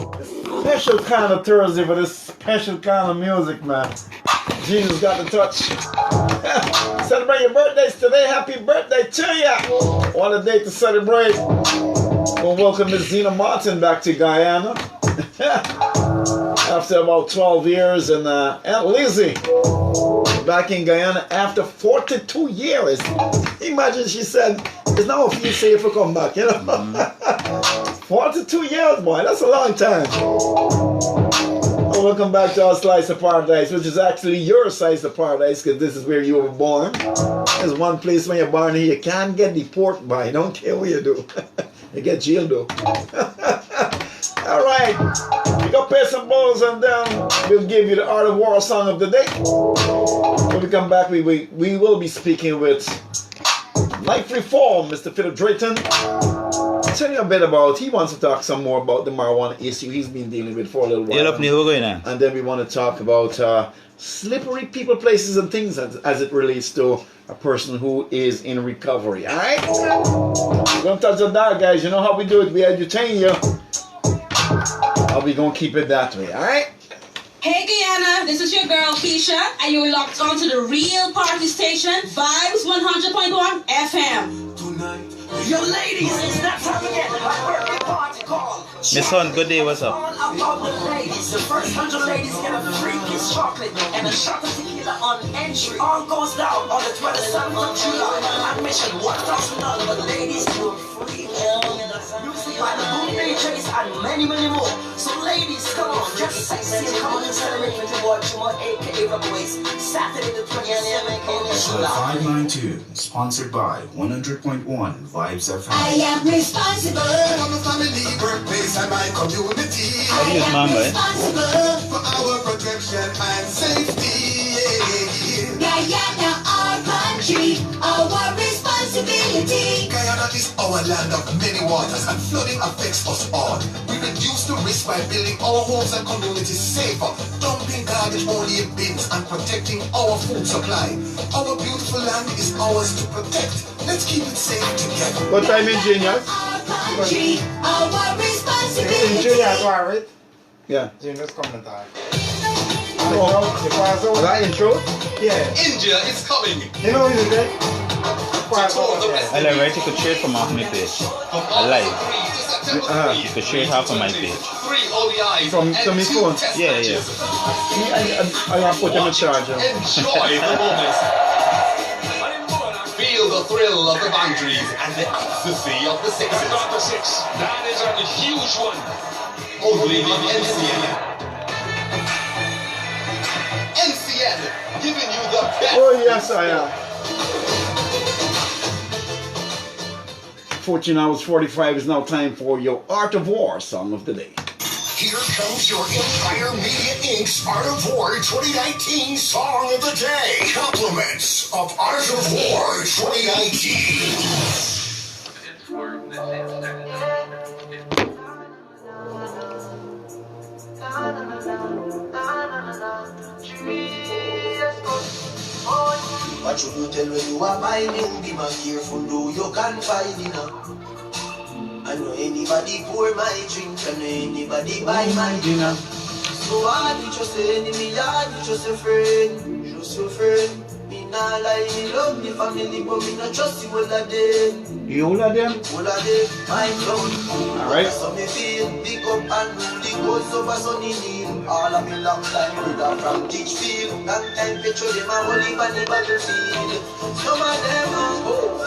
Special kind of Thursday for this special kind of music, man. Jesus got the touch. Celebrate your birthdays today. Happy birthday to ya. What a day to celebrate. Well, welcome Miss Zena Martin back to Guyana. After about 12 years, and Aunt Lizzie back in Guyana after 42 years. Imagine she said, it's now if you say if you come back, you know. 42 years, boy, that's a long time. Well, welcome back to our Slice of Paradise, which is actually your Slice of Paradise, because this is where you were born. There's one place when you're born here you can't get deported by. Don't care what you do. You get jailed though. All right, we got to pay some bills and then we'll give you the Art of War song of the day. When we come back, we will be speaking with Life Reform, Mr. Philip Drayton. Tell you a bit about, he wants to talk some more about the marijuana issue he's been dealing with for a little while. And then we want to talk about slippery people, places and things as it relates to a person who is in recovery. Alright? We're going to touch on that, guys. You know how we do it. We entertain you. How we going to keep it that way. Alright? Hey Guyana, this is your girl Keisha, and you're locked onto the real party station, Vibes 100.1 FM. Tonight, yo ladies, it's that time again. My birthday party call. Miss Hunt, good day, what's up? All about the ladies. The first 100 ladies get a free kiss chocolate and a shot of tequila on entry. All goes down on the 27th of July. Admission $1,000, but ladies do it free. Music by the Boom DJs and many, many more. So ladies, come on, just sexy and come on and celebrate with your boy Chuma, aka Rubaways. Saturday the 27th of July. 592, sponsored by 100.1 Vibes FM. I am responsible for my family, workplace, and my community. How do you use Mamba, eh? For our protection and safety. Guyana, our country, our responsibility. Guyana is our land of many waters, and flooding affects us all. We reduce the risk by building our homes and communities safer, dumping garbage only in bins, and protecting our food supply. Our beautiful land is ours to protect. Let's keep it safe together. What time in Junior? Our country, our responsibility. In Junior, right? Yeah. Junior's coming back. Oh, that intro? Yeah. India is coming. You know who's there? I like right, you could share it from off my page. Alive. You could share it half of my page. From my phone? Yeah, yeah. I have put them in charge. Enjoy the moment. Feel the thrill of the boundaries and the ecstasy of the sixes. That is a huge one. Only on NCN. NCN, giving you the best. Oh, yes, I am. 14 hours 45 is now time for your Art of War song of the day. Here comes your Empire Media Inc.'s Art of War 2019 Song of the Day. Compliments of Art of War 2019. What should you tell when you are buying? Be more careful, though you can't find enough. I know anybody pour my drink, I know anybody buy my dinner. So hard with just an enemy, hard with just a friend, just a friend. Me nah lie, me love me family, but me not trust you all of them. You all of them? All of them, my clown. Alright. So me feel, big up and rule the coast over sunny hill. All of me long time brother from Ditchfield. Long time petrol, them a whole heap on the battlefield. Some of them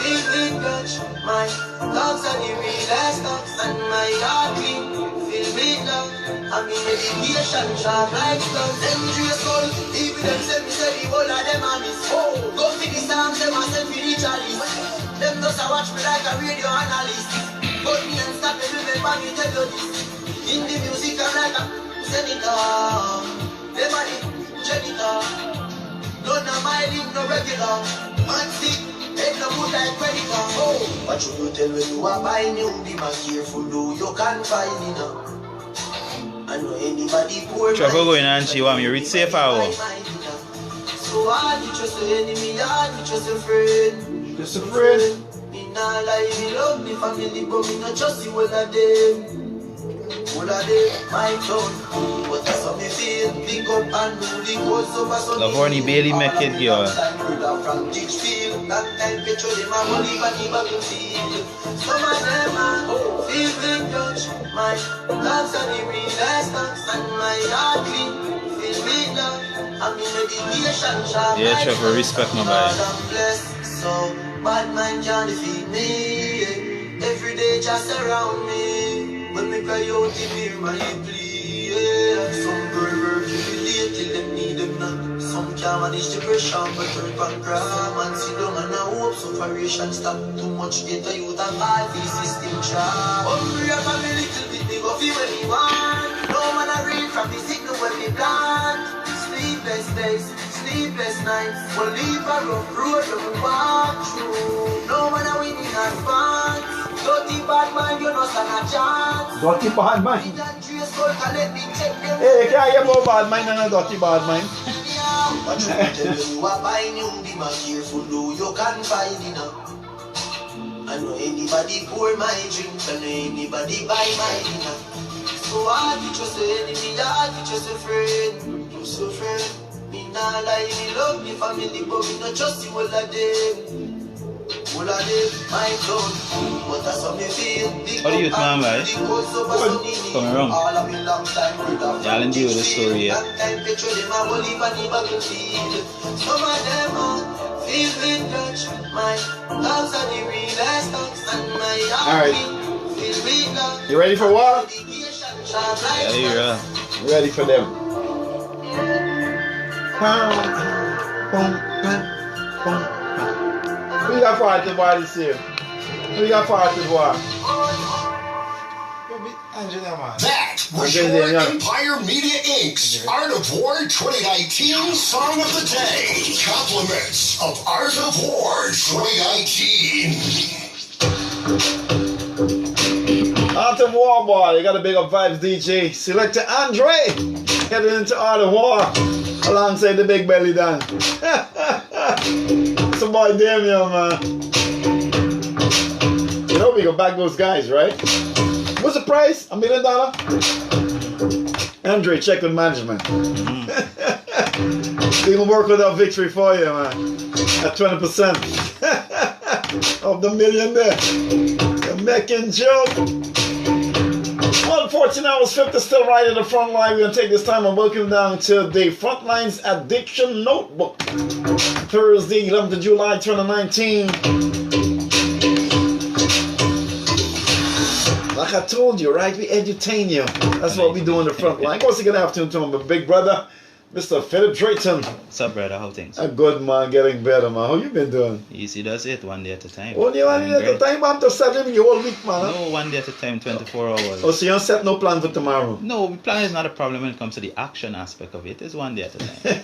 feel big touch. My dogs are the realest dogs, and my heart clean. Feel big love, and me medication sharp like slugs. Dangerous soul, even them say me say the whole of them a miss. Go for the songs, them a send for the chalice. Them just a watch me like a radio analyst. But me and stop them, remember me tell you this. In the music I'm like a senator. Them a the janitor. None of my link no regular. Man sick, head no good like predator. What should you tell when you are buying you? Be more careful, though you can't find enough. I know anybody poor. Trevor going on, she want me to read safe hour. So hard, you just an enemy, hard, you just a friend. Just a friend. Me nah lie, me love me family, but me not trust you all of them. Would I did my town? But that's how me feel. Pick up and do the coast over so Lavorni Bailey make it, girl. From Ditchfield, long time petrol in my money, but the battlefield. Some of them feel big touch. My loves are the real stocks, and my heart clean. Feel big love. I'm in meditation shop. Yeah, Trevor, respect my boy. So bad man can't defeat me. Every day just around me. When me cry out, he hear my plea. Some work relate till them need them not. Some can't manage depression, but turn from crime and sit down and hope sufferation stop. Too much get a youth and all the system trap. Hungry up a little bit, they go feel when we want. No man a read from the signal when we plant. Sleepless days, sleepless nights. We'll leave a rough road that we walk through. No man a winning advance. Dirty bad man, you know stand a chance. Dirty bad man. Hey, can't hear about bad man and a dirty bad man. But you are buying you, be more careful, though you can find enough. I know anybody pour my drink, I know anybody buy my dinner. So hard to trust an enemy, hard to trust a friend. Just a friend. Me nah lie, me love me family, but me not trust you all of them. All of them, my town. But that's how me feel. How do you man, right? Come around. Y'all didn't deal with the story yet. Some of them feel big touch. My loves are the real stocks, and my heart feel big love. You ready for what? Yeah, you're You ready for them? Who you got for the boy this year? Who you got for the boy? Angela, man. That was your Empire Media Inc.'s Art of War 2019 Song of the Day. Compliments of Art of War 2019. Art of War, boy. You got a big up vibes, DJ. Selector Andre. Heading into Art of War. Alongside the Big Belly Dan. It's a boy Damien, man. You know we go back those guys, right? What's the price? $1 million? Andre, check with management. We gonna work with our victory for you, man. At 20% of the $1 million there. You're making joke. 14 hours 50 still right in the front line. We're gonna take this time and welcome down to the Frontlines Addiction Notebook. Thursday, 11th of July 2019. Like I told you, right? We edutain you. That's what we do in the front line. Once again, afternoon to my big brother, Mr. Philip Drayton. What's up, brother? How things? A good man, getting better, man. How you been doing? Easy does it, one day at a time. Only one day at a time, I'm just selling you all week, man. No, one day at a time, 24 hours. Oh, so you don't set no plan for tomorrow? No, plan is not a problem when it comes to the action aspect of it. It's one day at a time.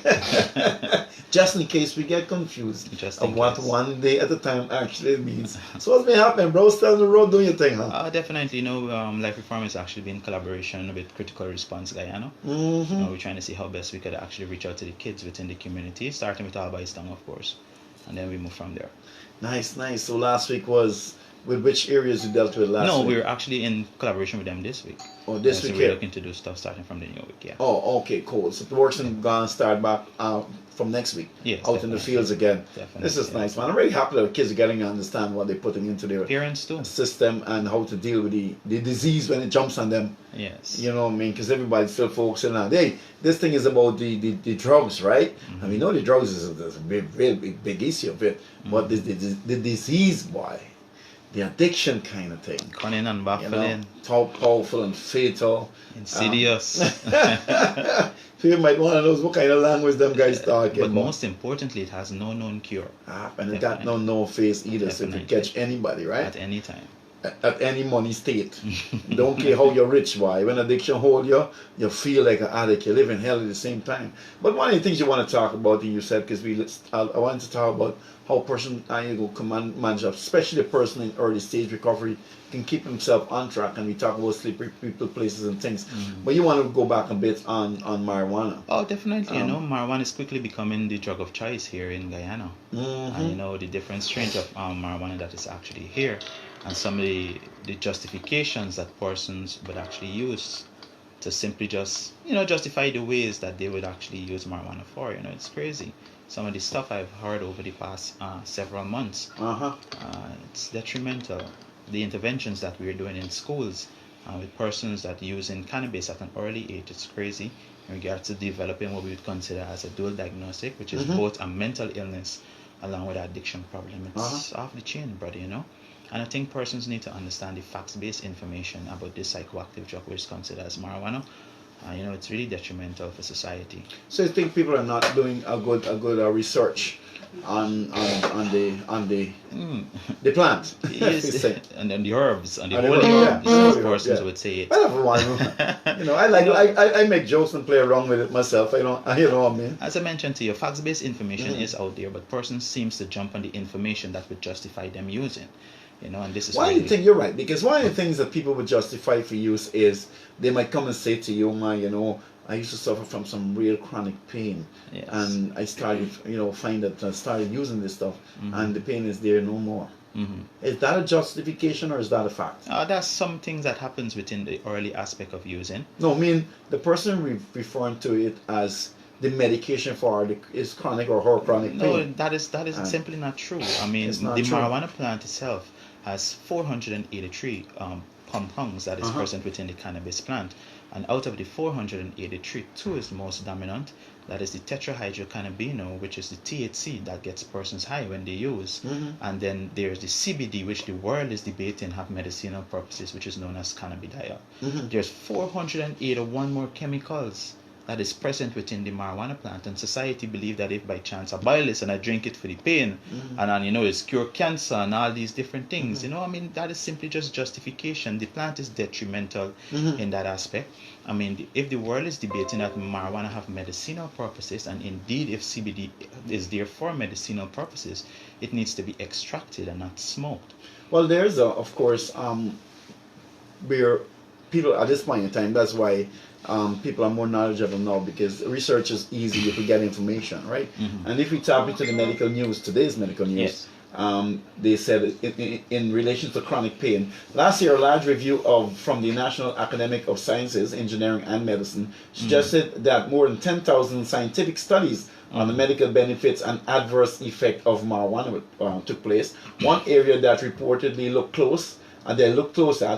Just in case we get confused of what case. one day at a time actually means. So what's been happening, bro? Still on the road doing your thing, huh? Definitely, Life Reform is actually been in collaboration with Critical Response Guyana. Mm-hmm. We're trying to see how best we could actually reach out to the kids within the community, starting with Albistown, of course, and then we move from there. Nice. So last week was with which areas you dealt with last week? No, we were actually in collaboration with them this week. Oh, this week we're looking to do stuff starting from the new week, yeah. Oh, okay, cool. So the work's gonna start back from next week. Yes, out in the fields again. Definitely. This is nice, man. I'm really happy that the kids are getting to understand what they're putting into their Parents too. system and how to deal with the disease when it jumps on them. Yes. You know what I mean? Because everybody's still focusing on, hey, this thing is about the drugs, right? Mm-hmm. And we know the drugs is a big issue of it. But the disease, boy, the addiction kind of thing. Cunning and baffling. How powerful and fatal. Insidious. You might want to know what kind of language them guys talking But about. most importantly, it has no known cure. And it got no face either, so if you catch anybody, right? At any time. At any money state. Don't care how you're rich, boy. When addiction hold you, you feel like an addict. You live in hell at the same time. But one of the things you want to talk about, and you said, because I wanted to talk about how a person can manage, especially a person in early stage recovery, can keep himself on track. And we talk about slippery people, places, and things. Mm-hmm. But you want to go back a bit on marijuana. Oh, definitely. Marijuana is quickly becoming the drug of choice here in Guyana. Mm-hmm. And the different strains of marijuana that is actually here and some of the justifications that persons would actually use to simply just, justify the ways that they would actually use marijuana for. It's crazy. Some of the stuff I've heard over the past several months, it's detrimental. The interventions that we're doing in schools with persons that using cannabis at an early age, it's crazy in regards to developing what we would consider as a dual diagnostic, which is both a mental illness along with an addiction problem. It's off the chain, brother, And I think persons need to understand the facts-based information about this psychoactive drug, which is considered as marijuana. It's really detrimental for society. So you think people are not doing a good research on the plant? Yes, and the herbs and the And holy the- herbs, yeah. persons Yeah. would say it. Well, everyone, I make jokes and play around with it myself. You know what I mean? As I mentioned to you, facts-based information is out there, but persons seems to jump on the information that would justify them using. And this is Why do you think you're right? Because one of the things that people would justify for use is they might come and say to you, I used to suffer from some real chronic pain, Yes. and I started, find that I started using this stuff, and the pain is there no more. Is that a justification or is that a fact? That's some things that happens within the early aspect of using. No, I mean the person referring to it as the medication for is chronic or her chronic No, pain. that is simply not true. I mean, It's not the true. marijuana plant itself has 483 compounds that is present within the cannabis plant, and out of the 483, 2 is the most dominant. That is the tetrahydrocannabinol, which is the THC that gets persons high when they use, and then there's the CBD, which the world is debating have medicinal purposes, which is known as cannabidiol. There's 481 more chemicals that is present within the marijuana plant, and society believe that if by chance I buy this and I drink it for the pain, and then it's cure cancer and all these different things, that is simply just justification. The plant is detrimental in that aspect. If the world is debating that marijuana have medicinal purposes, and indeed if CBD is there for medicinal purposes, it needs to be extracted and not smoked. Well, there's of course where people at this point in time, that's why people are more knowledgeable now, because research is easy. You can get information, right? And if we tap into the medical news, today's medical news, they said in relation to chronic pain, last year a large review from the National Academic of Sciences, Engineering and Medicine suggested that more than 10,000 scientific studies on the medical benefits and adverse effect of marijuana took place. One area that reportedly looked close at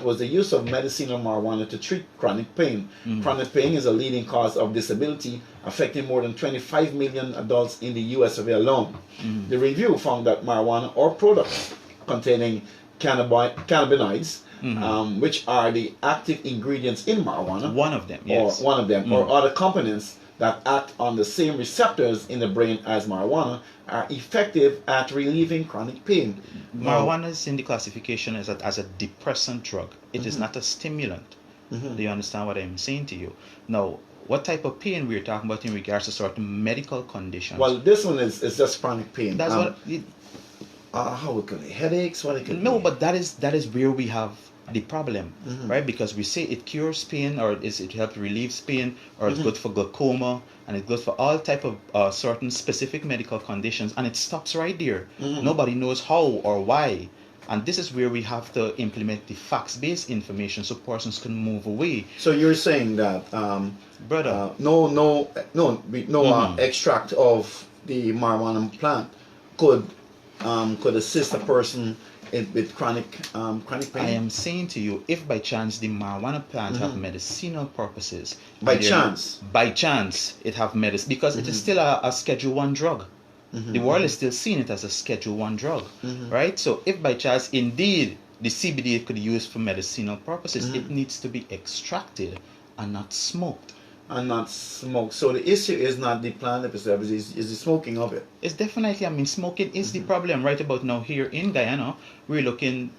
was the use of medicinal marijuana to treat chronic pain. Chronic pain is a leading cause of disability, affecting more than 25 million adults in the US alone. The review found that marijuana or products containing cannabinoids, which are the active ingredients in marijuana, One of them, yes. or other components that act on the same receptors in the brain as marijuana, are effective at relieving chronic pain. Marijuana is in the classification as a depressant drug. It is not a stimulant. Do you understand what I'm saying to you? Now, what type of pain we're talking about in regards to certain medical conditions? Well, this one is just chronic pain. That's how it could be headaches. What it could no, be. but that is where we have the problem, right? Because we say it cures pain, or it helps relieve pain, or it's good for glaucoma, and it's good for all type of certain specific medical conditions, and it stops right there. Nobody knows how or why, and this is where we have to implement the facts-based information so persons can move away. So you're saying that, Brother, no extract of the marijuana plant could assist a person with chronic pain? I am saying to you, if by chance the marijuana plant have medicinal purposes, By chance it have medicine, because it is still a Schedule 1 drug. The world is still seeing it as a Schedule 1 drug, right? So if by chance indeed the CBD could be used for medicinal purposes, it needs to be extracted and not smoked. And not smoke. So the issue is not the plant itself, is the smoking of it. It's definitely, smoking is the problem right about now here in Guyana. We're looking,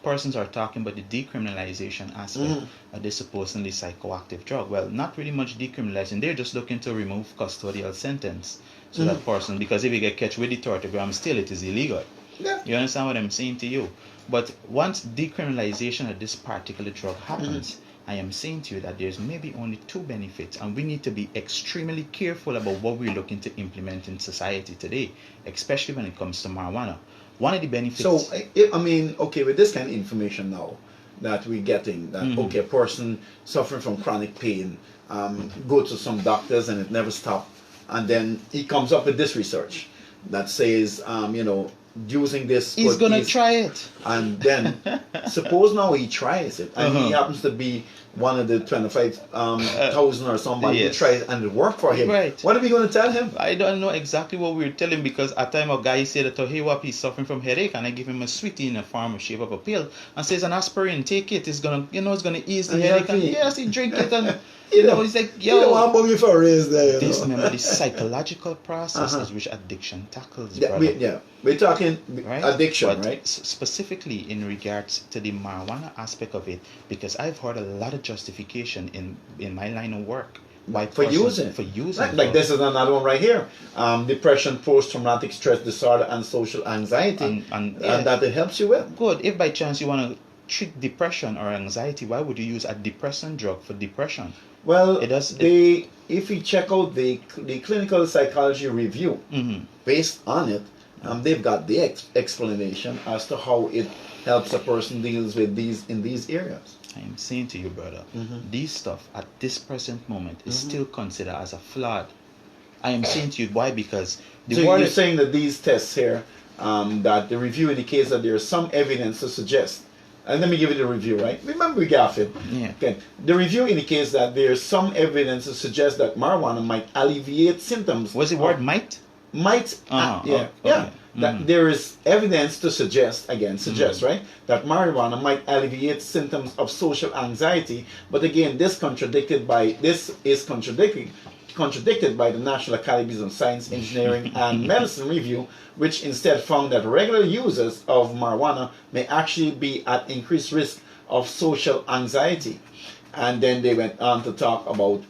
persons are talking about the decriminalization aspect of this supposedly psychoactive drug. Well, not really much decriminalizing. They're just looking to remove custodial sentence. So that person, because if you get catch with the 30 grams still, it is illegal. Yeah. You understand what I'm saying to you? But once decriminalization of this particular drug happens, I am saying to you that there's maybe only 2 benefits, and we need to be extremely careful about what we're looking to implement in society today, especially when it comes to marijuana. One of the benefits. So, I mean, okay, with this kind of information now that we're getting, that okay, a person suffering from chronic pain, go to some doctors and it never stopped, and then he comes up with this research that says, you know, using this, he's gonna try it, and then suppose now he tries it, and he happens to be one of the 25,000 or somebody who tries it and it worked for him. Right. What are we going to tell him? I don't know exactly what we were telling, because at time a guy said that, oh, hey, what, he's suffering from headache, and I give him a sweetie in a form of shape of a pill and says an aspirin, take it, it's gonna, you know, it's gonna ease the headache. And yes, he drink it, and you know, he's like, yo, you don't want buggy for a raise there. This, remember, the psychological processes which addiction tackles. We're talking addiction, but right? Specifically in regards to the marijuana aspect of it, because I've heard a lot of justification in my line of work. For using. Like this is another one right here. Depression, post-traumatic stress disorder, and social anxiety, and that it helps you with. Good. If by chance you want to treat depression or anxiety, why would you use a depressant drug for depression? Well, if you check out the clinical psychology review, based on it, they've got the explanation as to how it helps a person deals with these areas. I am saying to you, brother, these stuff at this present moment is still considered as a flawed. I am saying to you, why? Because you're saying that these tests here, that the review indicates that there is some evidence to suggest. And let me give you the review, right? Remember, we got it. Yeah. Okay. The review indicates that there is some evidence to suggest that marijuana might alleviate symptoms. Was the word might? Might. Okay. That there is evidence to suggest, right, that marijuana might alleviate symptoms of social anxiety. But again, this is contradicted by the National Academies of Science, Engineering, and Medicine review, which instead found that regular users of marijuana may actually be at increased risk of social anxiety. And then they went on to talk about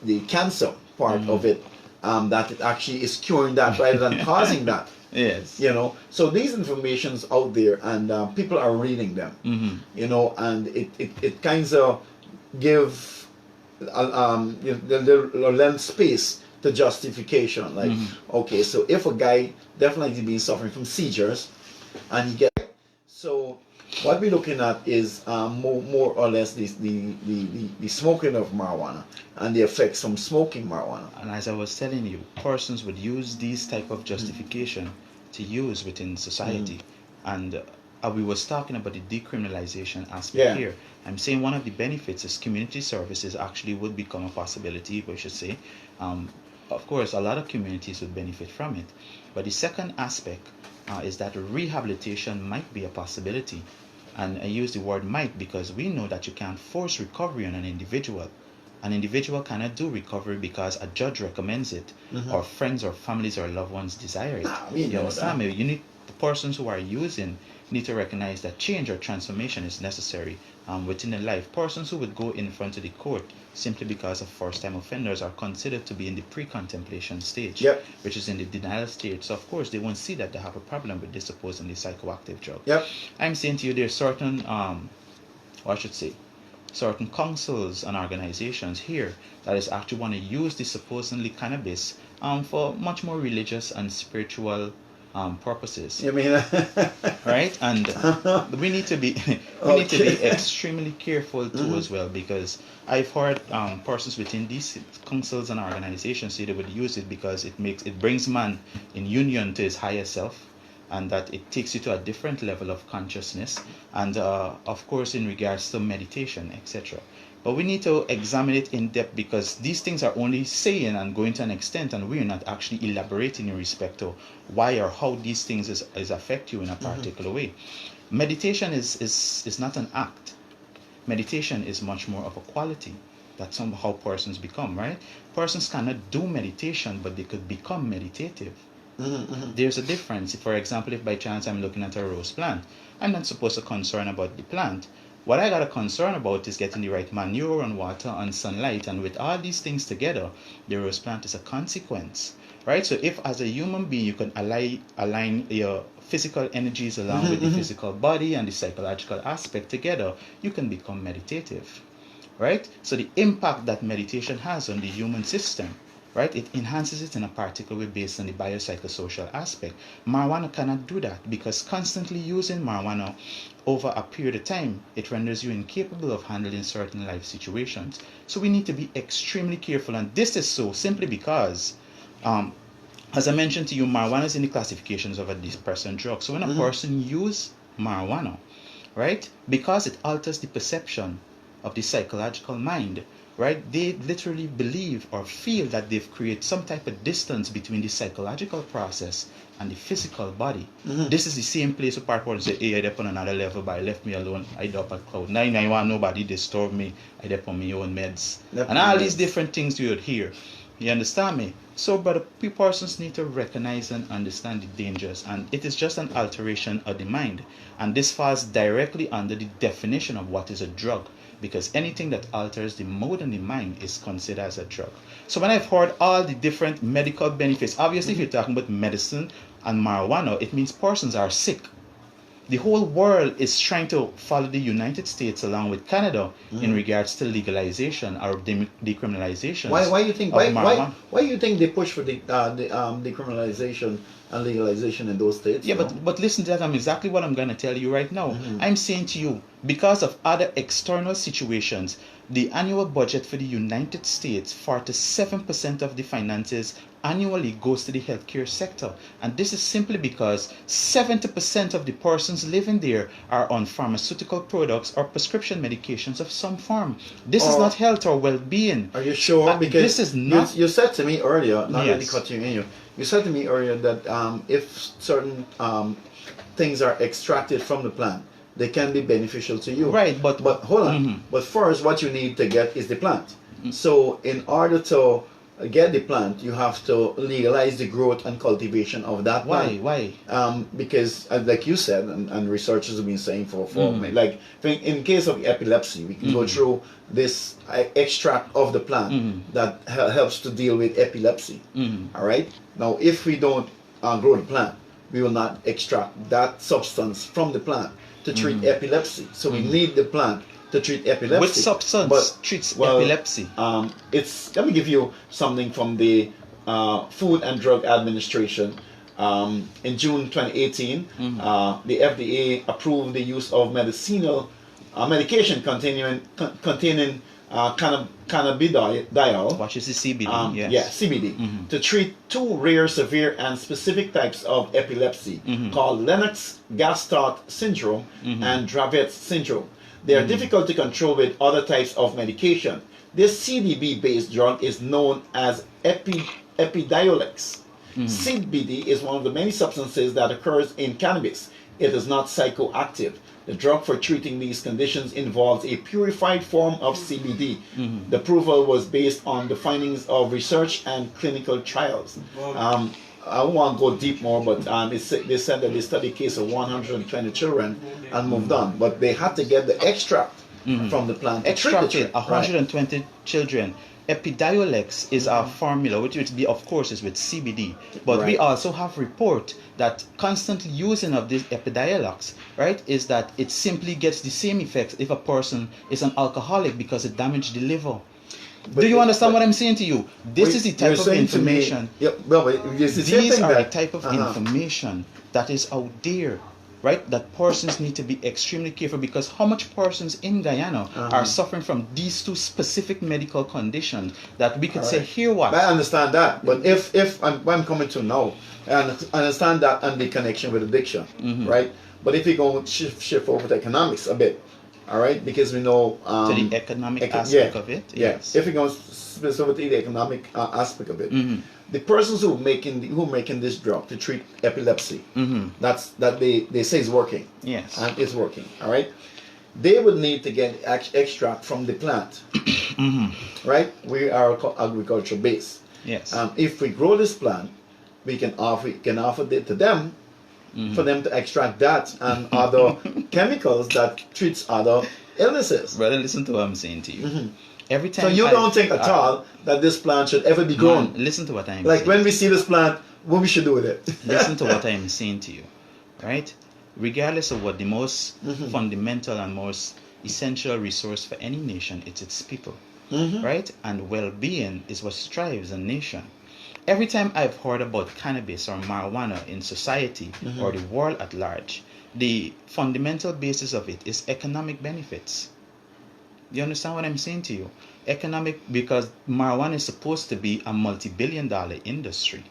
the cancer part of it, that it actually is curing that rather than causing that. Yes. You know, so these information's out there, and people are reading them. You know, and it kind of give lend space to justification. Like, okay, so if a guy definitely been suffering from seizures, and he get so. What we're looking at is more or less the smoking of marijuana and the effects from smoking marijuana. And as I was telling you, persons would use these type of justification to use within society. And we was talking about the decriminalization aspect here. I'm saying one of the benefits is community services actually would become a possibility, we should say. Of course, a lot of communities would benefit from it. But the second aspect is that rehabilitation might be a possibility. And I use the word might because we know that you can't force recovery on an individual. An individual cannot do recovery because a judge recommends it, or friends or families or loved ones desire it. You understand me? You need the persons who are using need to recognize that change or transformation is necessary within their life. Persons who would go in front of the court simply because of first-time offenders are considered to be in the pre-contemplation stage, which is in the denial stage. So of course they won't see that they have a problem with this supposedly psychoactive drug. I'm saying to you, there's certain, certain councils and organizations here that is actually want to use this supposedly cannabis for much more religious and spiritual purposes. You mean right? And we need to be extremely careful too as well, because I've heard persons within these councils and organizations say they would use it because it brings man in union to his higher self, and that it takes you to a different level of consciousness, and of course in regards to meditation, etc. But we need to examine it in depth, because these things are only saying and going to an extent, and we're not actually elaborating in respect to why or how these things is affect you in a particular way. Meditation is not an act. Meditation is much more of a quality that somehow persons become, right? Persons cannot do meditation, but they could become meditative. There's a difference. For example, if by chance I'm looking at a rose plant, I'm not supposed to concern about the plant. What I got to concern about is getting the right manure and water and sunlight, and with all these things together, the rose plant is a consequence, right? So if as a human being you can align your physical energies along with the physical body and the psychological aspect together, you can become meditative, right? So the impact that meditation has on the human system right? It enhances it in a particular way based on the biopsychosocial aspect. Marijuana cannot do that because constantly using marijuana over a period of time, it renders you incapable of handling certain life situations. So we need to be extremely careful, and this is so simply because as I mentioned to you, marijuana is in the classifications of a depressant drug. So when a person uses marijuana, right, because it alters the perception of the psychological mind, right, they literally believe or feel that they've created some type of distance between the psychological process and the physical body. This is the same place where people say, hey, I'm up on another level, but I left me alone. I up at cloud 9. I want nobody disturb me. I up on my own meds. And all these different things you would hear. You understand me? So, but persons need to recognize and understand the dangers, and it is just an alteration of the mind. And this falls directly under the definition of what is a drug, because anything that alters the mode and the mind is considered as a drug. So when I've heard all the different medical benefits, obviously if you're talking about medicine and marijuana, it means persons are sick. The whole world is trying to follow the United States along with Canada in regards to legalization or decriminalization. Why you think why you think they push for the decriminalization and legalization in those states? Yeah, but listen to that. I'm exactly what I'm going to tell you right now. I'm saying to you, because of other external situations, the annual budget for the United States, 47% of the finances annually goes to the healthcare sector. And this is simply because 70% of the persons living there are on pharmaceutical products or prescription medications of some form. This is not health or well-being. Are you sure? Because this is not. You said to me earlier, not really Yes. cutting in you. You said to me earlier that if certain things are extracted from the plant, they can be beneficial to you. Right, but hold on. But first, what you need to get is the plant. So in order to get the plant, you have to legalize the growth and cultivation of that plant. Why? Because like you said, and researchers have been saying for like in case of epilepsy, we can go through this extract of the plant that helps to deal with epilepsy. All right. Now, if we don't grow the plant, we will not extract that substance from the plant to treat epilepsy. So we need the plant to treat epilepsy. Which substance treats epilepsy? Let me give you something from the Food and Drug Administration. In June 2018, the FDA approved the use of medicinal medication containing cannabidiol. Which is the CBD? Yes. Yeah, CBD, to treat two rare, severe, and specific types of epilepsy called Lennox-Gastaut syndrome and Dravet's syndrome. They are difficult to control with other types of medication. This CBD-based drug is known as Epidiolex. CBD is one of the many substances that occurs in cannabis. It is not psychoactive. The drug for treating these conditions involves a purified form of CBD. The approval was based on the findings of research and clinical trials. I won't go deep more, but they said that they studied a case of 120 children and moved on. But they had to get the extract from the plant. Extracted 120 children. Epidiolex is our formula, which would be, of course, is with CBD. But we also have report that constant using of this Epidiolex, right, is that it simply gets the same effects if a person is an alcoholic because it damaged the liver. Do you understand what I'm saying to you? This is the type of information. These are the type of information that is out there, right? That persons need to be extremely careful, because how much persons in Guyana are suffering from these two specific medical conditions that we could say, here what? I understand that, but if I'm coming to now, I understand that and the connection with addiction, right? But if you go shift over to economics a bit, all right, because we know to the economic aspect of it. Yes. If we go specifically the economic aspect of it, the persons who making this drug to treat epilepsy, that they say is working. Yes. And it's working. All right. They would need to get extract from the plant. Right. We are agriculture based. Yes. If we grow this plant, we can offer it to them. For them to extract that and other chemicals that treats other illnesses. Brother, listen to what I'm saying to you. Every time. So you don't think at all that this plant should ever be grown? Listen to what I'm saying. Like when we see this plant, what we should do with it? Listen to what I'm saying to you, right? Regardless of what the most fundamental and most essential resource for any nation, it's its people, right? And well-being is what strives a nation. Every time I've heard about cannabis or marijuana in society or the world at large, the fundamental basis of it is economic benefits. You understand what I'm saying to you? Economic, because marijuana is supposed to be a multi-billion-dollar industry,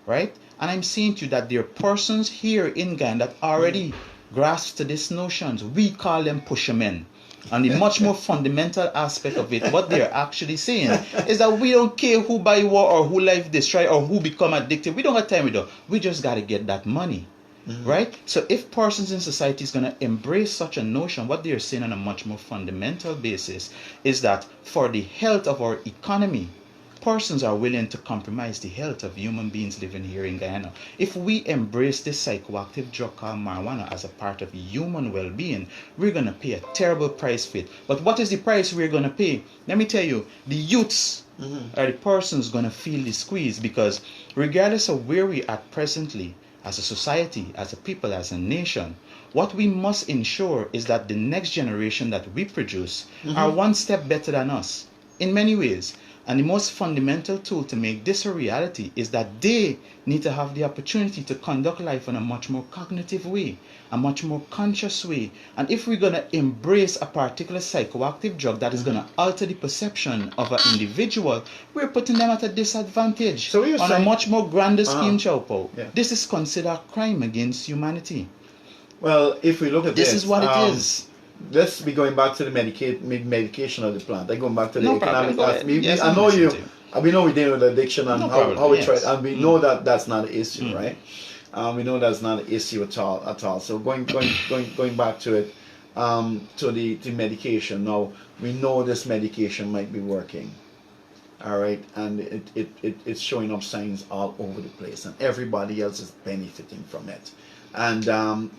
right? And I'm saying to you that there are persons here in Ghana that already grasp to these notions. We call them pushermen. And the much more fundamental aspect of it, what they're actually saying is that we don't care who buy war or who life destroy or who become addicted. We don't have time with that. We just got to get that money. Right? So if persons in society is going to embrace such a notion, what they're saying on a much more fundamental basis is that for the health of our economy, persons are willing to compromise the health of human beings living here in Guyana. If we embrace this psychoactive drug called marijuana as a part of human well-being, we're going to pay a terrible price for it. But what is the price we're going to pay? Let me tell you, the youths are the persons going to feel the squeeze, because regardless of where we are presently, as a society, as a people, as a nation, what we must ensure is that the next generation that we produce are one step better than us in many ways. And the most fundamental tool to make this a reality is that they need to have the opportunity to conduct life in a much more cognitive way, a much more conscious way. And if we're going to embrace a particular psychoactive drug that is going to alter the perception of an individual, we're putting them at a disadvantage. So you're on saying, a much more grander scheme, Chaupo. Yeah. This is considered a crime against humanity. Well, if we look at This is what it is. Let's be going back to the medication of the plant. I'm going back to the No economic. problem. Go ahead. Yes, I know I'm you. listening to We know we're dealing with addiction and No how problem. we Yes. try, and we know that that's not an issue, right? We know that's not an issue at all. So going back to it, to the medication. Now we know this medication might be working, all right, and it's showing up signs all over the place, and everybody else is benefiting from it. And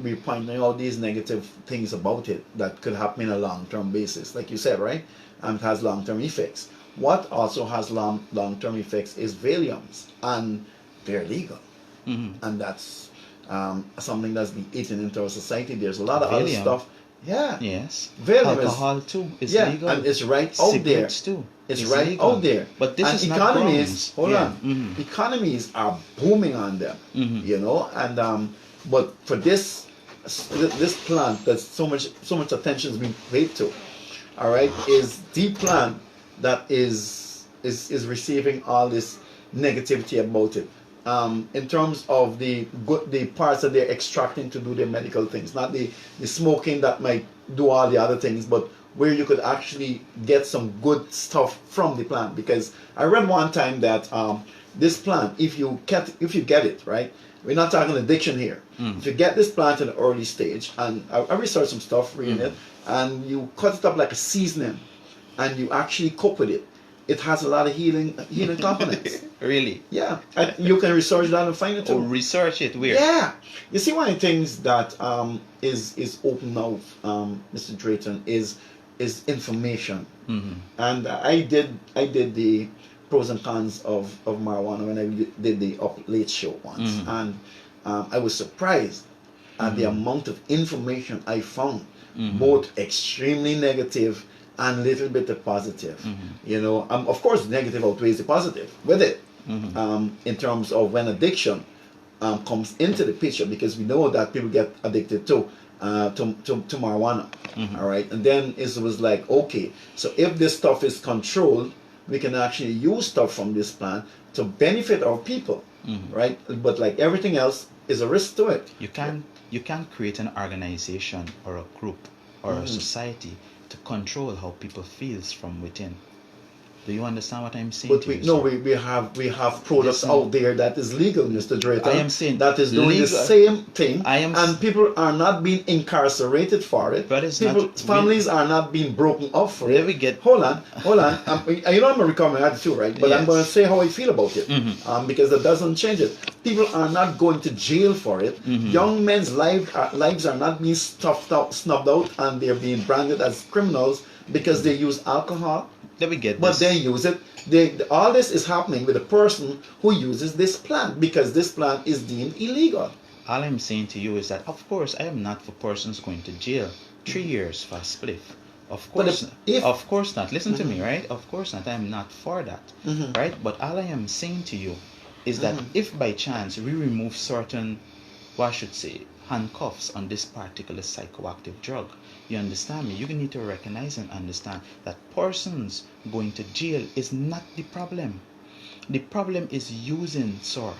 we're pointing out these negative things about it that could happen in a long-term basis, like you said, right? And it has long-term effects. What also has long-term effects is Valiums, and they're legal. And that's something that's been eaten into our society. There's a lot of other Valium. stuff. Yeah. Yes. Valium Alcohol too is yeah, legal. and it's right out there. Cigarettes too. It's is right legal. out there. But this and is not economies. grounds. Hold Yeah. on. Economies are booming on them. You know, and but for this plant that so much attention is being paid to, all right, is the plant that is receiving all this negativity about it. In terms of the parts that they're extracting to do their medical things, not the smoking that might do all the other things, but where you could actually get some good stuff from the plant. Because I read one time that this plant, if you get it right, we're not talking addiction here. If you get this plant in an early stage, and I researched some stuff reading it, and you cut it up like a seasoning, and you actually cook with it, it has a lot of healing components. Really? Yeah, and you can research that and find it too. Or research it where? Yeah, you see, one of the things that is open now, Mr. Drayton, is information. And I did the pros and cons of marijuana when I did the Up Late show once, and I was surprised at the amount of information I found, both extremely negative and a little bit of positive. You know, of course, negative outweighs the positive with it. In terms of when addiction comes into the picture, because we know that people get addicted to marijuana. All right, and then it was like, okay, so if this stuff is controlled, we can actually use stuff from this plant to benefit our people, right? But like everything else, is a risk to it. You can't create an organization or a group or a society to control how people feels from within. Do you understand what I'm saying? But we have products out there that is legal, Mr. Drayton. I am saying that is doing legal, the same thing, and people are not being incarcerated for it. But it's families are not being broken up for it. Hold on. You know I'm a recovering addict too, right? But yes. I'm going to say how I feel about it, because that doesn't change it. People are not going to jail for it. Young men's lives are not being snubbed out, and they're being branded as criminals because they use alcohol. But they use it. All this is happening with a person who uses this plant, because this plant is deemed illegal. All I'm saying to you is that, of course, I am not for persons going to jail 3 years for a spliff. Of But course, if- of course not. Listen to me, right? Of course not. I'm not for that, Mhm. right? But all I am saying to you is that if by chance we remove certain, what I should say, handcuffs on this particular psychoactive drug, you understand me? You need to recognize and understand that persons going to jail is not the problem. The problem is using, sir.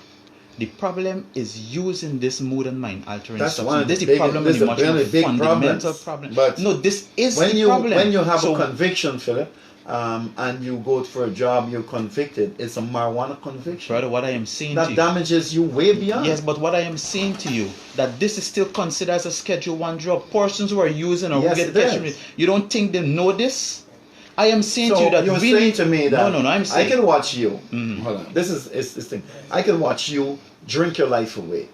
The problem is using this mood and mind altering That's substance. one of the This is the big- problem this and is the one of much the big fundamental problems. problem. But no, this is when the you problem. when you have So, a conviction, Philip, and you go for a job, you're convicted. It's a marijuana conviction. brother, what I am saying to That you, damages you way beyond. yes, but what I am saying to you, that this is still considered as a Schedule 1 drug. Persons who are using or Yes, who it get catch is. you don't think they know this? I am saying So to you that you're really, saying to me that no, I'm saying I can watch you. Mhm. Hold on. This is this thing. I can watch you drink your life away,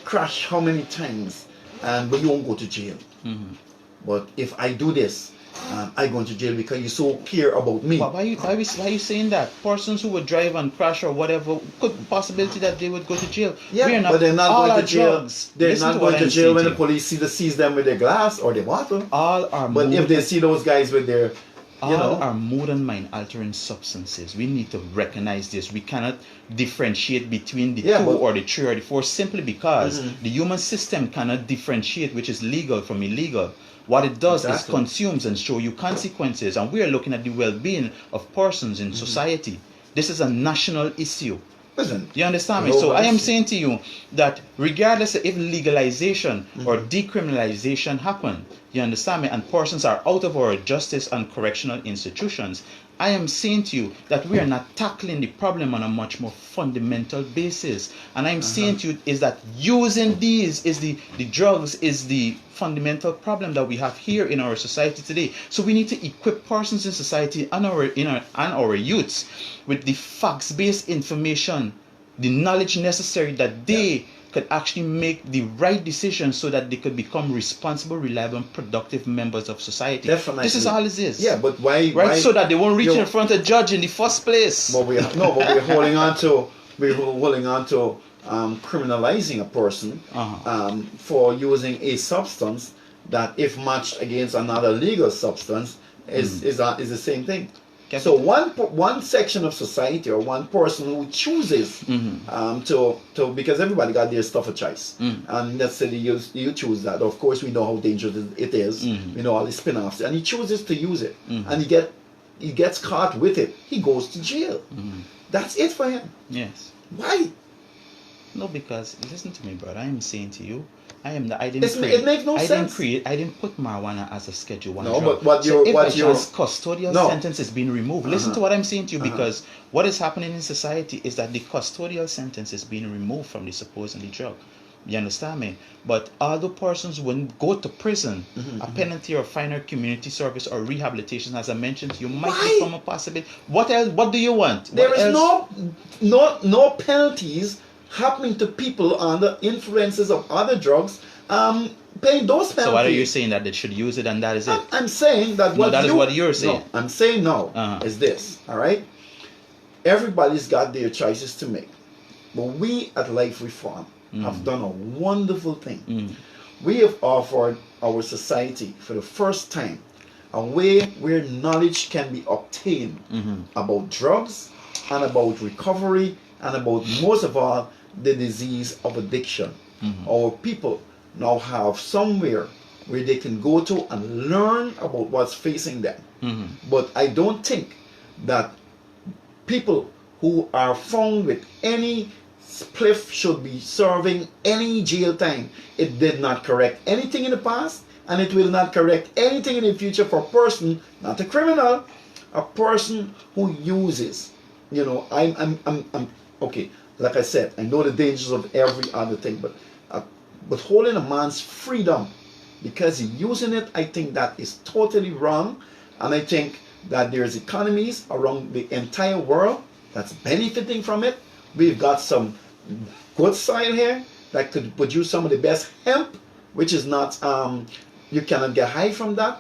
crash how many times, but you won't go to jail. Mhm. But if I do this, I go into jail because you so care about me. Why are you saying that? Persons who would drive and crash or whatever, could possibility that they would go to jail. We are Yeah, but they're not all going our to jail. drugs. They're Listen not to what going to I'm jail saying when to the you. police seize them with their glass or their bottle. All our But if mood, they see those guys with their, all you know, our mood and mind altering substances, we need to recognize this. We cannot differentiate between the Yeah, two but- or the three or the four simply because Mhm. the human system cannot differentiate which is legal from illegal. What it does is Exactly. consumes and show you consequences, and we are looking at the well-being of persons in society. This is a national issue. listen. You understand me? No, So but I am listen. saying to you that regardless of if legalization or decriminalization happen, you understand me, and persons are out of our justice and correctional institutions, I am saying to you that we are not tackling the problem on a much more fundamental basis. And I'm saying to you is that using these is the drugs is the fundamental problem that we have here in our society today. So we need to equip persons in society and our youths with the facts-based information, the knowledge necessary that they could actually make the right decisions so that they could become responsible, reliable, and productive members of society. Definitely. This is all it is. Yeah, but why? Right, why, so that they won't reach you- in front of a judge in the first place. But we're holding on to criminalizing a person for using a substance that, if matched against another legal substance, is the same thing. Okay. So one section of society or one person who chooses to because everybody got their stuff of choice, and let's say you choose that. Of course, we know how dangerous it is. We know all the spin-offs, and he chooses to use it, and he gets caught with it. He goes to jail. That's it for him. Yes. Why? No, because listen to me, brother. I am saying to you, I didn't It makes no sense. I didn't put marijuana as a Schedule 1 No, drug. but what so you're- if what by you're- chance custodial No. sentence is being removed, listen to what I'm saying to you, because what is happening in society is that the custodial sentence is being removed from the supposedly drug. You understand me? But although persons wouldn't go to prison, a penalty or finer community service or rehabilitation, as I mentioned, you might Why? become a possibility. What else? What do you want? There What is else? no penalties happening to people under influences of other drugs. Paying those penalties. So what are you saying, that they should use it and that is it? I'm saying that No, what that is what you're saying. No, I'm saying no Uh-huh. is this. All right. Everybody's got their choices to make, but we at Life Reform have done a wonderful thing. We have offered our society for the first time a way where knowledge can be obtained about drugs and about recovery and about, most of all, the disease of addiction. Our people now have somewhere where they can go to and learn about what's facing them. But I don't think that people who are found with any spliff should be serving any jail time. It did not correct anything in the past, and it will not correct anything in the future for a person, not a criminal, a person who uses. You know, I'm okay. Like I said, I know the dangers of every other thing, but holding a man's freedom because he's using it, I think that is totally wrong, and I think that there's economies around the entire world that's benefiting from it. We've got some good soil here that could produce some of the best hemp, which is not, you cannot get high from that.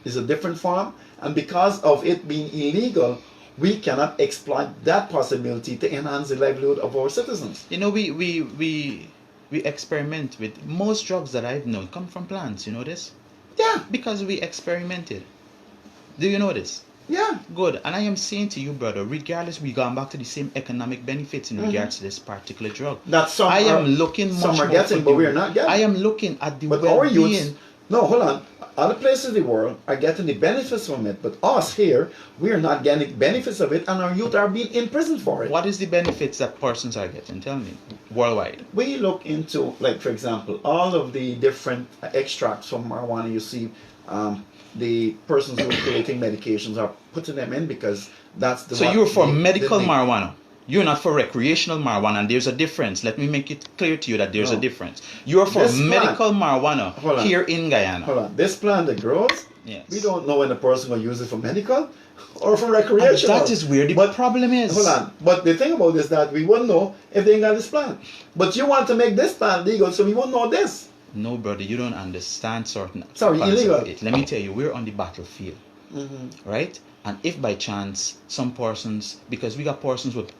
It's a different farm. And because of it being illegal, we cannot exploit that possibility to enhance the livelihood of our citizens. You know, we experiment with most drugs that I've known come from plants. You know this? Yeah, Because we experimented. Do you know this? yeah. Good. And I am saying to you, brother, regardless, we gone back to the same economic benefits in regards to this particular drug. That some I am are- looking much some are more getting, for but the- we are not getting. I am looking at the But our youths, well-being. no, hold on. Other places in the world are getting the benefits from it, but us here, we are not getting benefits of it, and our youth are being imprisoned for it. What is the benefits that persons are getting? Tell me. Worldwide. We look into, like, for example, all of the different extracts from marijuana. You see, the persons who are creating medications are putting them in because that's the. So what you're for the- medical the- marijuana. You're not for recreational marijuana, and there's a difference. Let me make it clear to you that there's a No. difference. You're for This plant- medical marijuana Hold on. here in Guyana. Hold on. This plant that grows, Yes. we don't know when the person will use it for medical or for recreational. That is where the But- problem is. Hold on. But the thing about this is that we won't know if they ain't got this plant. But you want to make this plant legal, so we won't know this. No, brother, you don't understand certain Sorry, parts of illegal. it. Let me tell you, we're on the battlefield, right? And if by chance some persons, because we got persons with,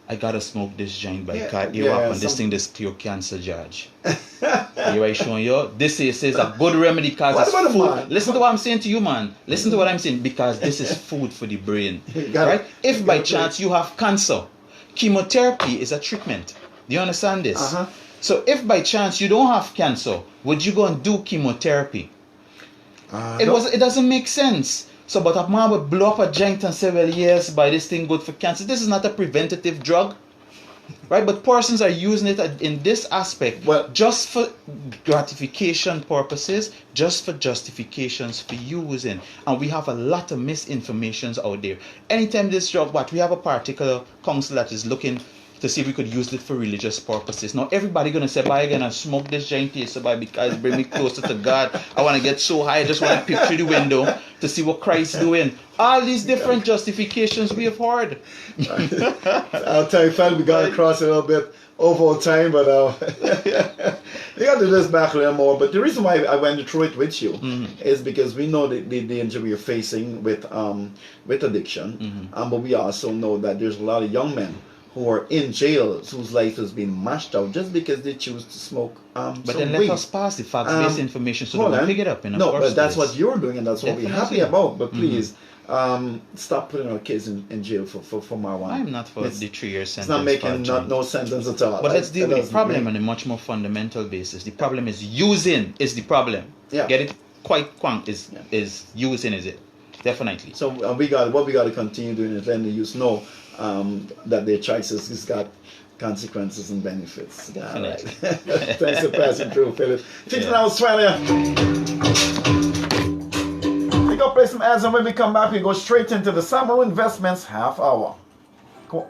I gotta smoke this joint by Yeah, you yeah, up and this some- thing this cure cancer, Judge. You right showing you? This is a good remedy because What it's about the food. man? Listen to what I'm saying to you, man. Listen to what I'm saying because this is food for the brain, You gotta- right? If you by gotta chance you have cancer, chemotherapy is a treatment. Do you understand this? Uh-huh. So if by chance you don't have cancer, would you go and do chemotherapy? It doesn't make sense. So, but a man would blow up a joint and say, well, yes, by this thing good for cancer. This is not a preventative drug, right? But persons are using it in this aspect, Well- just for gratification purposes, just for justifications for using. And we have a lot of misinformations out there. Anytime this drug, we have a particular council that is looking to see if we could use it for religious purposes. Now everybody gonna say, "Bye again and smoke this joint here, so because it bring me closer to God. I want to get so high, I just want to peep through the window to see what Christ's doing." All these different justifications we have heard. I'll tell you, fella, we got across a little bit over time, but we got to do this back a little more. But the reason why I went through it with you is because we know the danger we are facing with addiction, but we also know that there's a lot of young men who are in jail whose life has been mashed out just because they choose to smoke But some then let weed. us pass the facts-based information so Hold they on. will pick it up in the No, first but that's place. what you're doing, and that's what we're happy Definitely. about. But please, stop putting our kids in jail for marijuana. I'm not for It's- the 3-year It's sentence. not making for a no sentence at all. But let's deal with the doesn't problem make- on a much more fundamental basis. The problem is using is the problem. Yeah. Get it quite quank is using is it. Definitely. So we got to continue doing is letting the youth know that their choices has got consequences and benefits. Definitely. All right. Thanks for passing through, Philip. Teaching Yeah. Australia. We go play some ads, and when we come back, we go straight into the Summer Investments half hour.